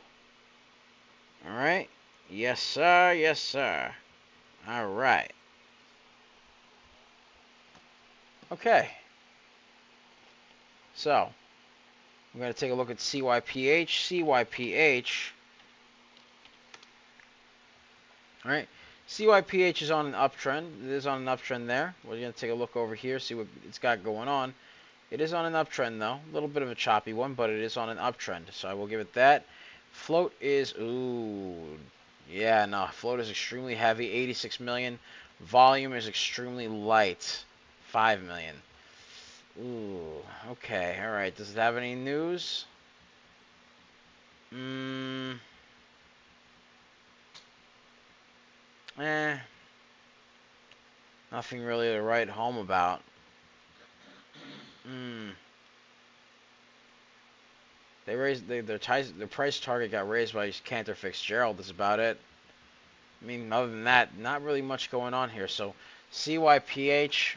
Alright. Yes, sir. Yes, sir. Alright. Okay. So, we're going to take a look at CYPH. CYPH. Alright. CYPH is on an uptrend. It is on an uptrend there. We're going to take a look over here, see what it's got going on. It is on an uptrend, though. A little bit of a choppy one, but it is on an uptrend. So I will give it that. Float is, ooh, yeah, no. Float is extremely heavy, 86 million. Volume is extremely light, 5 million. Ooh, okay, all right. Does it have any news? Nothing really to write home about. They raised their price target got raised by Cantor Fitzgerald. That's about it. I mean, other than that, not really much going on here. So CYPH,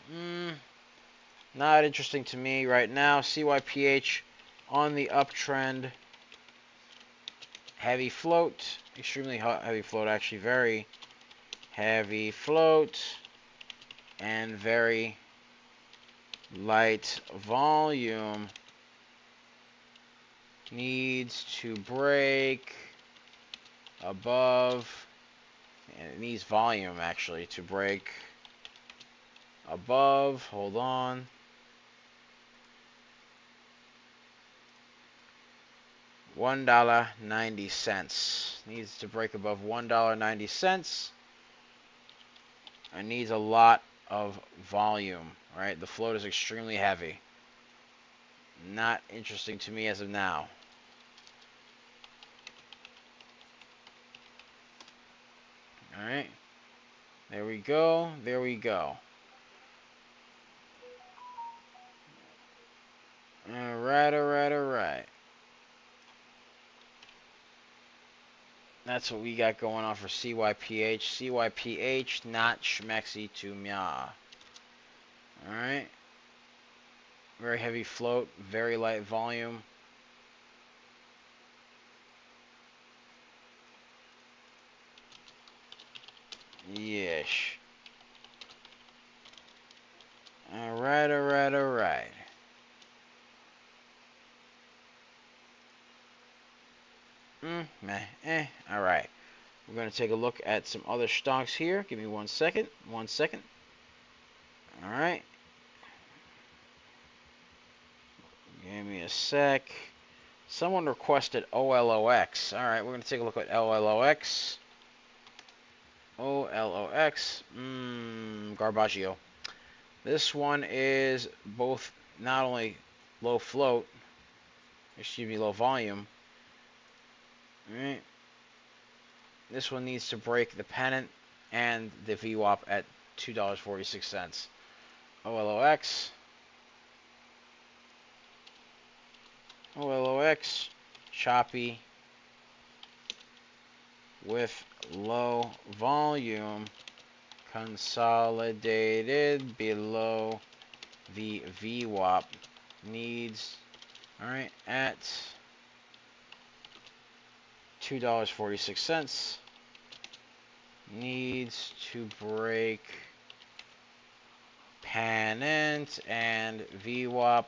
not interesting to me right now. CYPH on the uptrend. Heavy float, extremely heavy float, actually very heavy float, and very light volume. Needs to break above, and it needs volume actually to break above, hold on, $1.90. Needs to break above $1.90 and needs a lot of volume. All right, the float is extremely heavy. Not interesting to me as of now. Alright. There we go. There we go. Alright, alright, alright. That's what we got going on for CYPH. CYPH, not schmexy to mya. Alright. Very heavy float, very light volume. Yes. Alright, alright, alright. Alright. We're going to take a look at some other stocks here. Give me 1 second. 1 second. Alright. Give me a sec. Someone requested OLOX. Alright, we're going to take a look at OLOX. OLOX. Garbaggio. This one is both not only low float, low volume. Alright. This one needs to break the pennant and the VWAP at $2.46. OLOX. OLOX. Choppy with low volume. Consolidated below the VWAP. Needs, alright, at $2.46. Needs to break pennant and VWAP.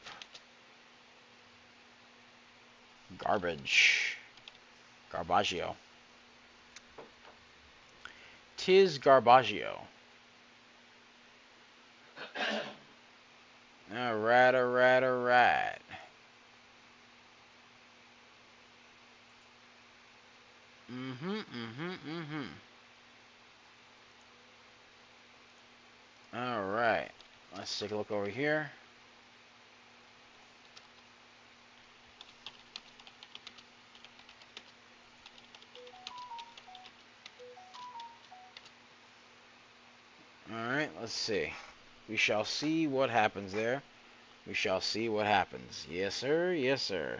Garbage. Garbaggio. Tis Garbaggio. Alright, alright, alright. Alright. Let's take a look over here. Alright, let's see. We shall see what happens there. We shall see what happens. Yes, sir. Yes, sir.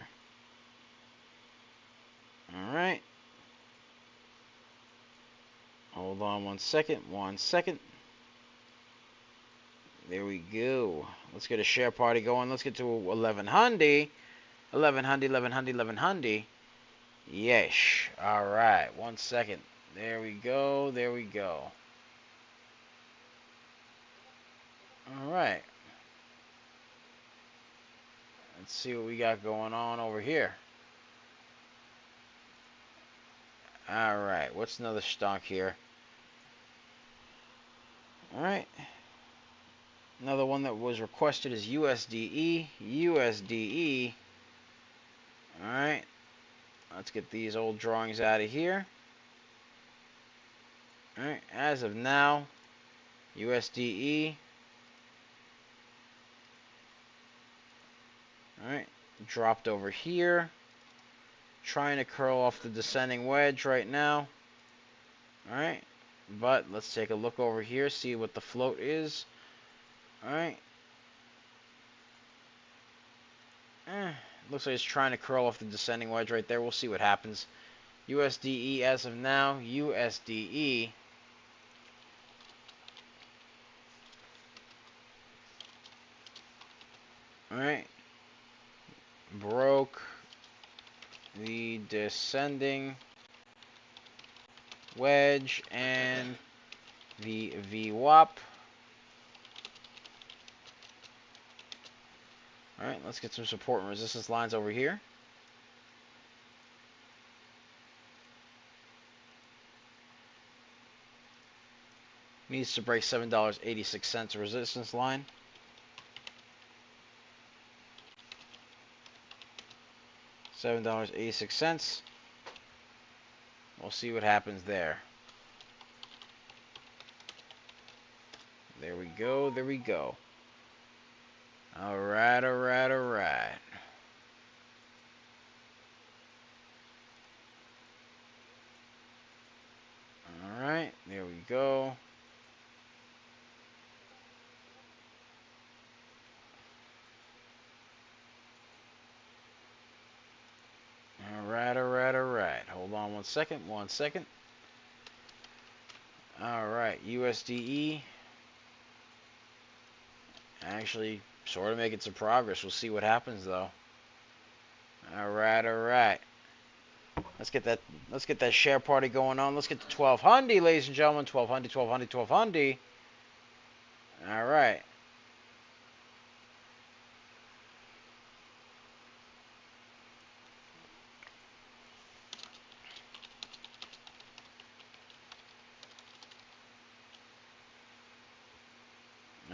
Alright. Hold on 1 second. 1 second. There we go. Let's get a share party going. Let's get to 1100. 1100. Yes. Alright. 1 second. There we go. There we go. Alright. Let's see what we got going on over here. Alright. What's another stock here? Alright. Another one that was requested is USDE. USDE. Alright. Let's get these old drawings out of here. Alright. As of now, USDE. Alright. Dropped over here. Trying to curl off the descending wedge right now. Alright. But let's take a look over here. See what the float is. Alright. Looks like it's trying to curl off the descending wedge right there. We'll see what happens. USDE as of now. USDE. Alright. Broke the descending wedge and the VWAP. Alright, let's get some support and resistance lines over here. Needs to break $7.86 resistance line. $7.86. We'll see what happens there. There we go. There we go. Alright, alright, alright. Alright, there we One second. All right, USDE. Actually, sort of making some progress. We'll see what happens though. All right. Let's get that share party going on. Let's get to 1200, ladies and gentlemen. 1200. All right.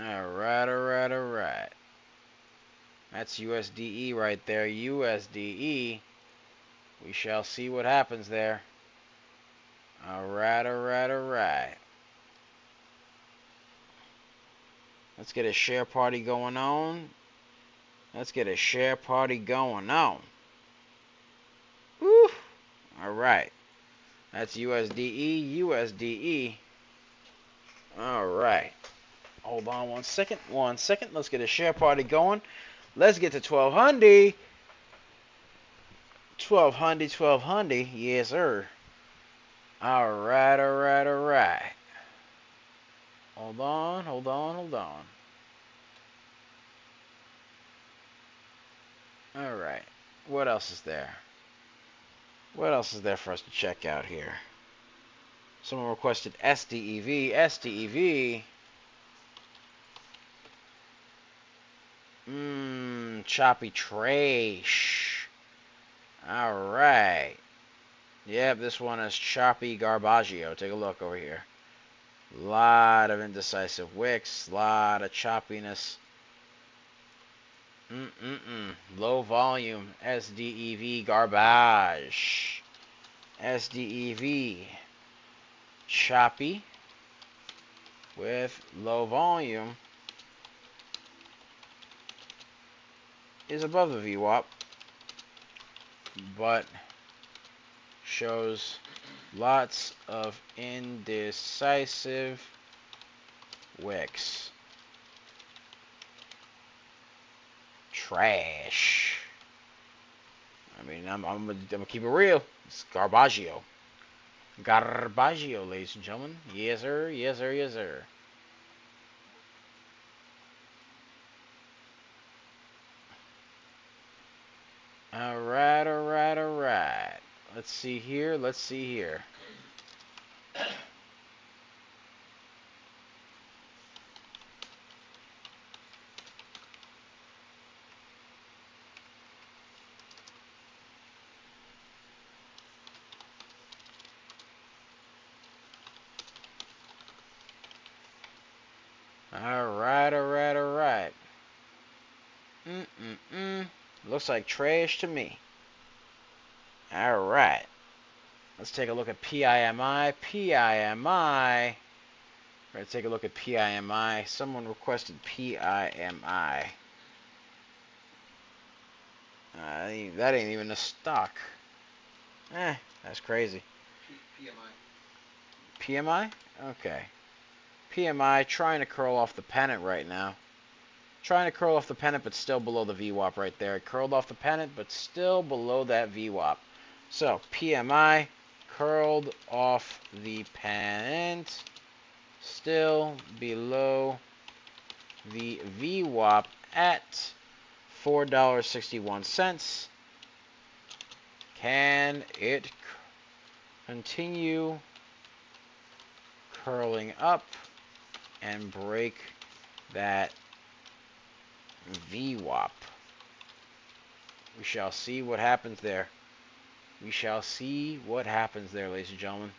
All right. That's USDE right there. USDE. We shall see what happens there. All right. Let's get a share party going on. Woo! All right. That's USDE. All right. Hold on one second. Let's get a share party going. Let's get to 1200. 1200. Yes, sir. All right. Hold on. All right. What else is there? What else is there for us to check out here? Someone requested SDEV. Choppy trash. All right. Yep, this one is choppy garbaggio. Take a look over here. Lot of indecisive wicks. Lot of choppiness. Low volume. SDEV garbage. SDEV. Choppy. With low volume. Is above the VWAP. But shows lots of indecisive wicks. Trash. I mean, I'm gonna keep it real. It's garbaggio. Garbaggio, ladies and gentlemen. Yes, sir. All right. Let's see here. All right. Looks like trash to me. All right. Let's take a look at PIMI. Let's take a look at PIMI. Someone requested PIMI. That ain't even a stock. That's crazy. PMI? Okay. PMI trying to curl off the pennant right now. But still below the VWAP right there. It curled off the pennant, but still below that VWAP. So, PMI curled off the pennant, still below the VWAP at $4.61. Can it continue curling up and break that VWAP? We shall see what happens there. Ladies and gentlemen.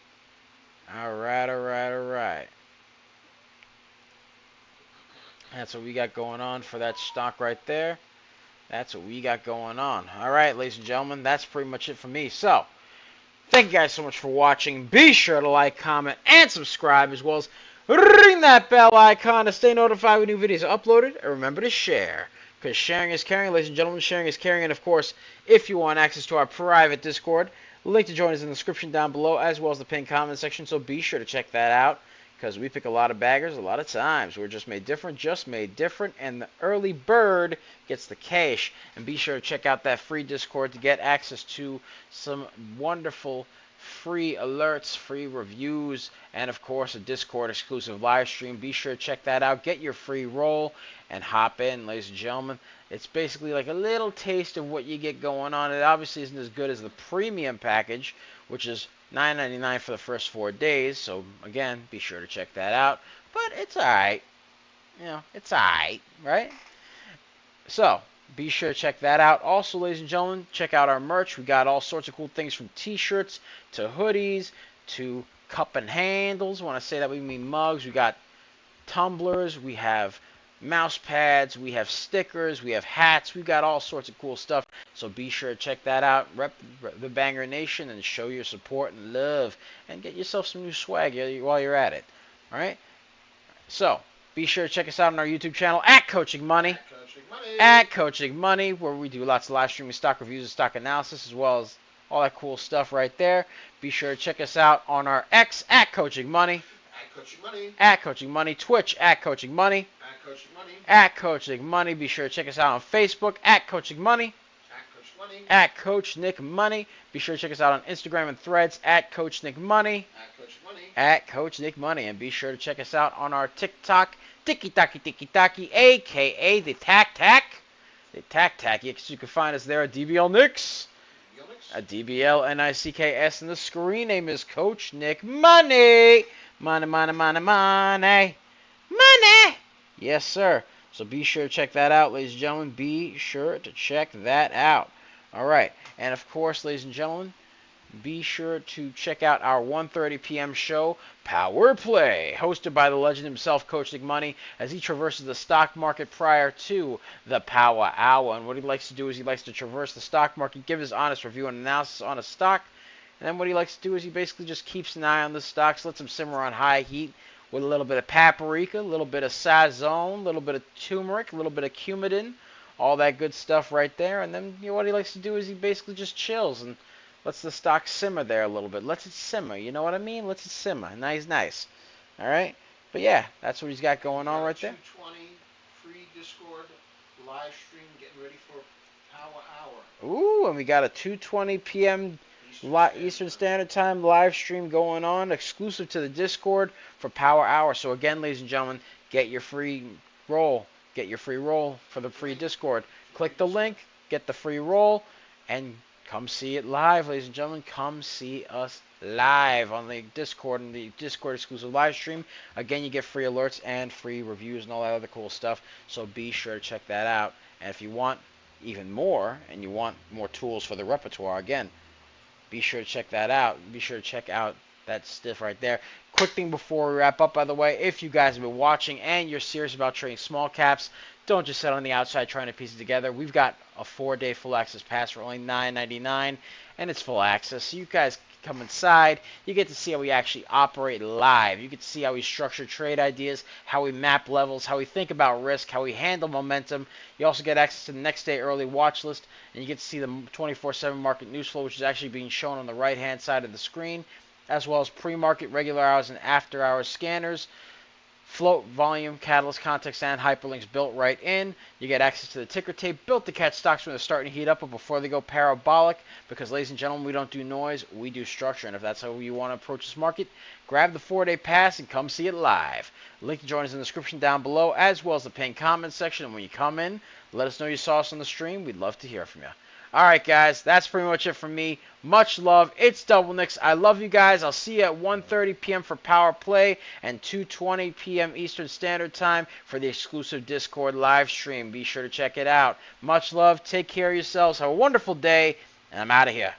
All right. That's what we got going on for that stock right there. All right, ladies and gentlemen, that's pretty much it for me. So, thank you guys so much for watching. Be sure to like, comment, and subscribe, as well as ring that bell icon to stay notified when new videos are uploaded. And remember to share, because sharing is caring, ladies and gentlemen. Sharing is caring. And, of course, if you want access to our private Discord, link to join is in the description down below, as well as the pinned comment section. So be sure to check that out, because we pick a lot of baggers a lot of times. We're just made different, and the early bird gets the cash. And be sure to check out that free Discord to get access to some wonderful free alerts, free reviews, and of course a Discord exclusive live stream. Be sure to check that out. Get your free roll and hop in, ladies and gentlemen. It's basically like a little taste of what you get going on. It obviously isn't as good as the premium package, which is $9.99 for the first 4 days. So again, be sure to check that out. But it's alright. You know, it's alright, right? So be sure to check that out. Also, ladies and gentlemen, check out our merch. We got all sorts of cool things from t-shirts to hoodies to cup and handles. When I say that, we mean mugs. We got tumblers. We have mouse pads. We have stickers. We have hats. We got all sorts of cool stuff. So be sure to check that out. Rep the Banger Nation and show your support and love. And get yourself some new swag while you're at it. All right? So be sure to check us out on our YouTube channel at CoachNickMoney. At CoachNickMoney, where we do lots of live streaming, stock reviews, and stock analysis, as well as all that cool stuff right there. Be sure to check us out on our X at CoachNickMoney. At CoachNickMoney. Twitch at CoachNickMoney. At CoachNickMoney. Be sure to check us out on Facebook at CoachNickMoney. At CoachNickMoney. Be sure to check us out on Instagram and Threads at CoachNickMoney. At CoachNickMoney. And be sure to check us out on our TikTok, Tiki-Taki, a.k.a. the Tac Tac. The Tac Tac. You can find us there at DBL Nicks. At DBL Nicks. And the screen name is Coach Nick Money. Money, money, money, money. Money! Yes, sir. So be sure to check that out, ladies and gentlemen. Be sure to check that out. All right. And, of course, ladies and gentlemen, be sure to check out our 1:30 p.m. show, Power Play, hosted by the legend himself, Coach Nick Money, as he traverses the stock market prior to the Power Hour. And what he likes to do is he likes to traverse the stock market, give his honest review and analysis on a stock. And then what he likes to do is he basically just keeps an eye on the stocks, lets them simmer on high heat with a little bit of paprika, a little bit of sazon, a little bit of turmeric, a little bit of cumin, all that good stuff right there. And then what he likes to do is he basically just chills and lets the stock simmer there a little bit. Lets it simmer, you know what I mean? Lets it simmer. Nice. All right? But yeah, that's what he's got going on right there. 2:20 free Discord live stream, getting ready for Power Hour. Ooh, and we got a 2:20 p.m. Eastern Standard Time live stream going on, exclusive to the Discord for Power Hour. So again, ladies and gentlemen, get your free roll. Get your free roll for the free Discord. Click the link, get the free roll, and come see it live, ladies and gentlemen. Come see us live on the Discord and the Discord exclusive live stream. Again, you get free alerts and free reviews and all that other cool stuff. So be sure to check that out. And if you want even more and you want more tools for the repertoire, again, be sure to check that out. Be sure to check out that stuff right there. Quick thing before we wrap up, by the way, if you guys have been watching and you're serious about trading small caps, don't just sit on the outside trying to piece it together. We've got a 4-day full access pass for only $9.99, and it's full access. So you guys come inside. You get to see how we actually operate live. You get to see how we structure trade ideas, how we map levels, how we think about risk, how we handle momentum. You also get access to the next day early watch list, and you get to see the 24/7 market news flow, which is actually being shown on the right-hand side of the screen, as well as pre-market, regular hours, and after-hours scanners. Float, volume, catalyst, context, and hyperlinks built right in. You get access to the ticker tape built to catch stocks when they're starting to heat up but before they go parabolic. Because, ladies and gentlemen, we don't do noise, we do structure. And if that's how you want to approach this market, grab the 4-day pass and come see it live. Link to join us in the description down below, as well as the pinned comment section. And when you come in, let us know you saw us on the stream. We'd love to hear from you. All right, guys, that's pretty much it from me. Much love. It's Double Nicks. I love you guys. I'll see you at 1:30 p.m. for Power Play and 2:20 p.m. Eastern Standard Time for the exclusive Discord live stream. Be sure to check it out. Much love. Take care of yourselves. Have a wonderful day, and I'm out of here.